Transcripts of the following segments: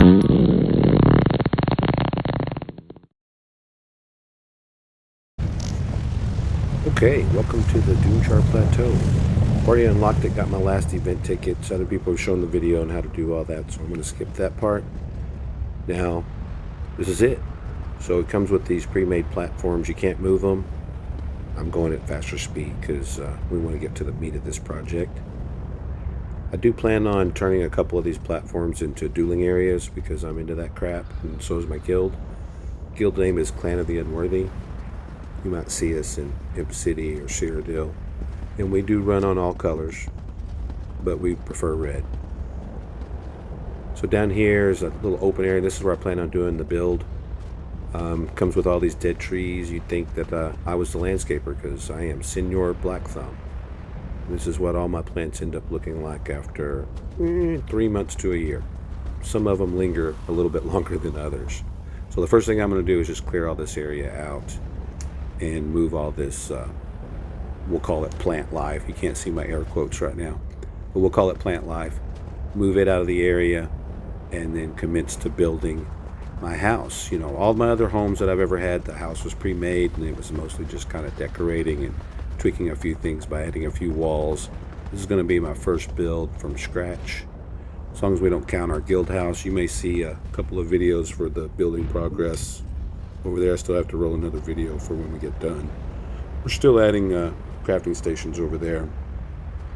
Okay, welcome to the Doomchar Plateau. I've already unlocked it, got my last event tickets. Other people have shown the video on how to do all that, so I'm going to skip that part. Now, this is it. So it comes with these pre-made platforms. You can't move them. I'm going at faster speed because we want to get to the meat of this project. I do plan on turning a couple of these platforms into dueling areas because I'm into that crap, and so is my guild. Guild name is Clan of the Unworthy. You might see us in Imp City or Cyrodiil. And we do run on all colors, but we prefer red. So down here is a little open area. This is where I plan on doing the build. Comes with all these dead trees. You'd think that I was the landscaper because I am Senor Black Thumb. This is what all my plants end up looking like after 3 months to a year. Some of them linger a little bit longer than others. So the first thing I'm going to do is just clear all this area out and move all this, we'll call it plant life. You can't see my air quotes right now, but we'll call it plant life. Move it out of the area and then commence to building my house. You know, all my other homes that I've ever had, the house was pre-made and it was mostly just kind of decorating and tweaking a few things by adding a few walls. This is going to be my first build from scratch. As long as we don't count our guild house, you may see a couple of videos for the building progress. Over there, I still have to roll another video for when we get done. We're still adding crafting stations over there,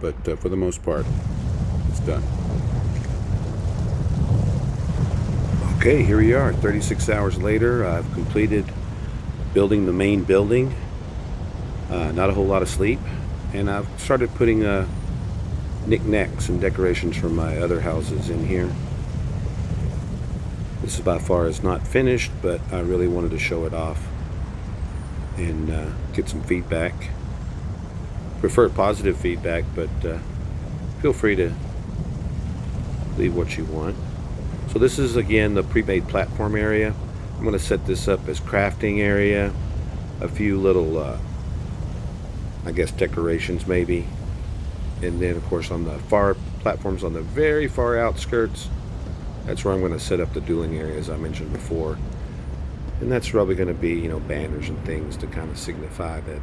but for the most part, it's done. Okay, here we are, 36 hours later. I've completed building the main building. Not a whole lot of sleep, and I've started putting knickknacks and decorations from my other houses in here. This is by far is not finished, but I really wanted to show it off and get some feedback. Prefer positive feedback, but feel free to leave what you want. So this is again the pre-made platform area. I'm going to set this up as crafting area, a few little I guess decorations maybe, and then of course on the far platforms on the very far outskirts, that's where I'm going to set up the dueling area as I mentioned before. And that's probably going to be, you know, banners and things to kind of signify that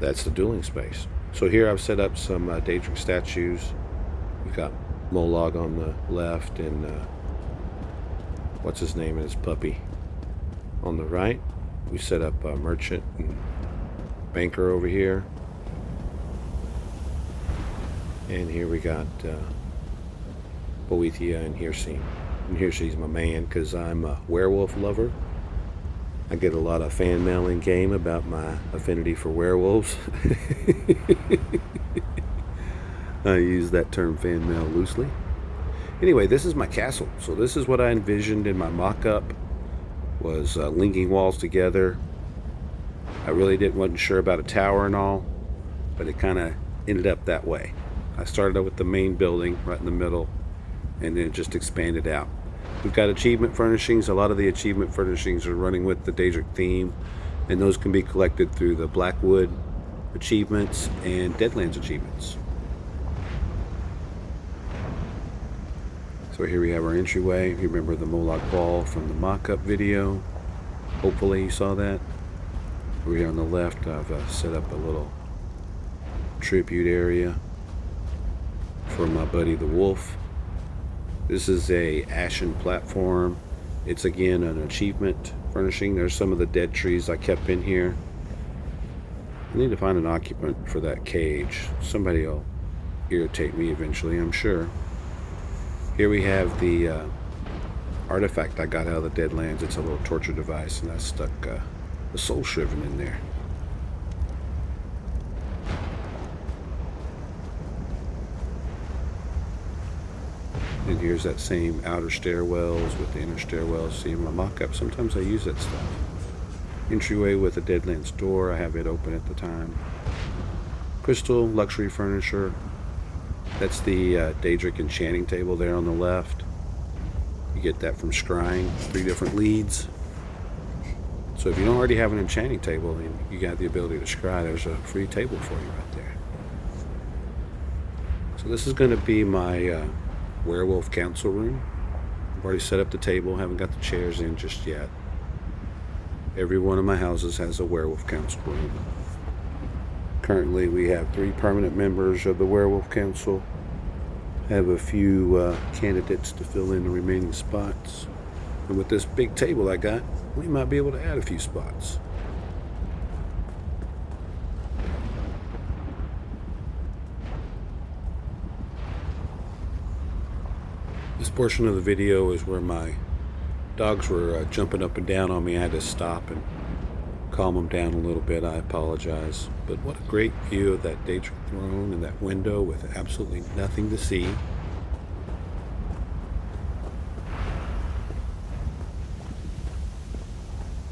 that's the dueling space. So here I've set up some Daedric statues. We've got Molag on the left and what's his name and his puppy on the right. We set up a merchant and banker over here. And here we got Boethia and Hircine. And Hircine's my man because I'm a werewolf lover. I get a lot of fan mail in game about my affinity for werewolves. I use that term fan mail loosely. Anyway, this is my castle. So this is what I envisioned in my mock-up, was linking walls together. I really wasn't sure about a tower and all, but it kind of ended up that way. I started out with the main building right in the middle, and then it just expanded out. We've got achievement furnishings. A lot of the achievement furnishings are running with the Daedric theme, and those can be collected through the Blackwood achievements and Deadlands achievements. So here we have our entryway. You remember the Molag Ball from the mock-up video. Hopefully you saw that. Over here on the left, I've set up a little tribute area for my buddy the wolf. This is a ashen platform. It's again an achievement furnishing. There's some of the dead trees I kept in here. I need to find an occupant for that cage. Somebody will irritate me eventually, I'm sure. Here we have the artifact I got out of the Deadlands. It's a little torture device, and I stuck the soul shriven in there. And here's that same outer stairwells with the inner stairwells. See in my mock-up, sometimes I use that stuff. Entryway with a Deadlands door. I have it open at the time. Crystal luxury furniture. That's the Daedric enchanting table there on the left. You get that from scrying, 3 different leads. So if you don't already have an enchanting table and you got the ability to scry, there's a free table for you right there. So this is going to be my werewolf council room. I've already set up the table, haven't got the chairs in just yet. Every one of my houses has a Werewolf Council room. Currently we have 3 permanent members of the Werewolf Council. I have a few candidates to fill in the remaining spots. And with this big table I got, we might be able to add a few spots. This portion of the video is where my dogs were jumping up and down on me. I had to stop and calm them down a little bit. I apologize. But what a great view of that Daedric throne and that window with absolutely nothing to see.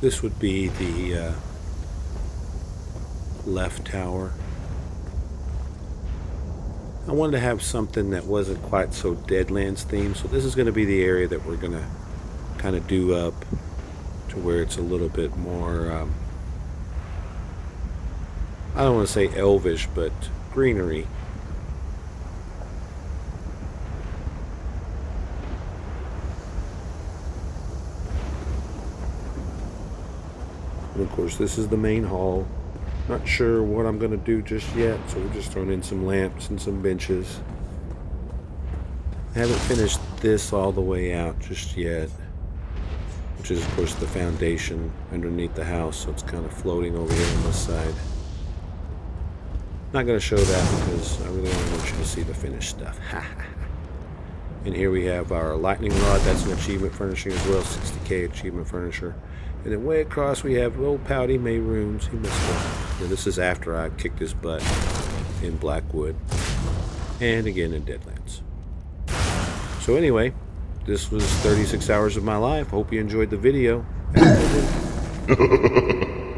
This would be the left tower. I wanted to have something that wasn't quite so Deadlands themed, so this is going to be the area that we're going to kind of do up to where it's a little bit more, I don't want to say elvish, but greenery. And of course, this is the main hall. Not sure what I'm going to do just yet, so we're just throwing in some lamps and some benches. I haven't finished this all the way out just yet, which is of course the foundation underneath the house, so it's kind of floating over here on this side. Not going to show that because I really don't want you to see the finished stuff. And here we have our lightning rod. That's an achievement furnishing as well, 60k achievement furnisher. And then way across we have old Pouty May runes. He missed one. Now, this is after I kicked his butt in Blackwood and again in Deadlands. So anyway, this was 36 hours of my life. Hope you enjoyed the video. Have a good one.